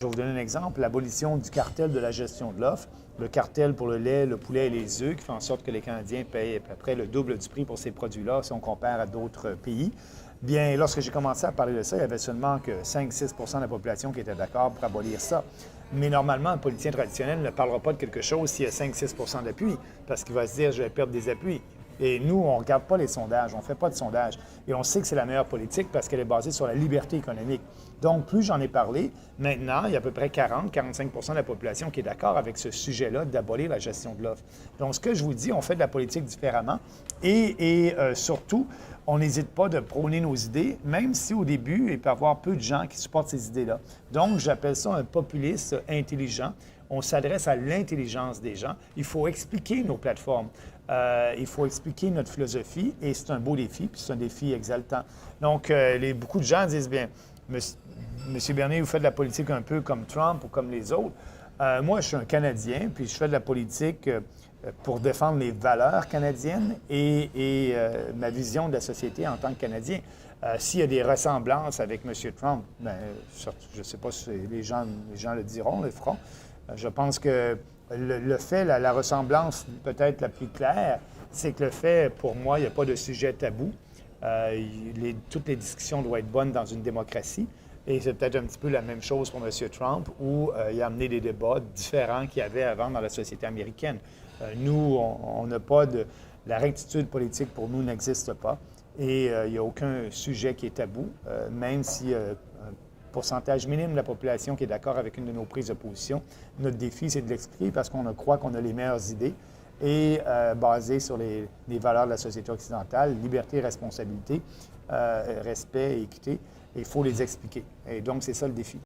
Je vais vous donner un exemple, l'abolition du cartel de la gestion de l'offre, le cartel pour le lait, le poulet et les œufs, qui fait en sorte que les Canadiens payent à peu près le double du prix pour ces produits-là si on compare à d'autres pays. Bien, lorsque j'ai commencé à parler de ça, il y avait seulement que 5-6 de la population qui était d'accord pour abolir ça. Mais normalement, un politicien traditionnel ne parlera pas de quelque chose s'il y a 5-6 d'appui, parce qu'il va se dire « je vais perdre des appuis ». Et nous, on ne regarde pas les sondages, on ne fait pas de sondages. Et on sait que c'est la meilleure politique parce qu'elle est basée sur la liberté économique. Donc, plus j'en ai parlé, maintenant, il y a à peu près 40-45 de la population qui est d'accord avec ce sujet-là d'abolir la gestion de l'offre. Donc, ce que je vous dis, on fait de la politique différemment et surtout, on n'hésite pas de prôner nos idées, même si au début, il peut y avoir peu de gens qui supportent ces idées-là. Donc, j'appelle ça un populiste intelligent. On s'adresse à l'intelligence des gens. Il faut expliquer nos plateformes. Il faut expliquer notre philosophie et c'est un beau défi, puis c'est un défi exaltant. Donc, beaucoup de gens disent bien, Monsieur Bernier, vous faites de la politique un peu comme Trump ou comme les autres. Moi, je suis un Canadien, puis je fais de la politique pour défendre les valeurs canadiennes et ma vision de la société en tant que Canadien. S'il y a des ressemblances avec M. Trump, bien, je ne sais pas si les gens le diront, le feront. Je pense que le fait, la ressemblance peut-être la plus claire, c'est que le fait, pour moi, il n'y a pas de sujet tabou. Toutes les discussions doivent être bonnes dans une démocratie. Et c'est peut-être un petit peu la même chose pour M. Trump, où il a amené des débats différents qu'il y avait avant dans la société américaine. Nous, on n'a pas de... La rectitude politique, pour nous, n'existe pas. Et il n'y a aucun sujet qui est tabou, même si un pourcentage minime de la population qui est d'accord avec une de nos prises de position. Notre défi, c'est de l'expliquer parce qu'on croit qu'on a les meilleures idées et basées sur les valeurs de la société occidentale, liberté, responsabilité, respect et équité. Il faut les expliquer. Et donc, c'est ça le défi.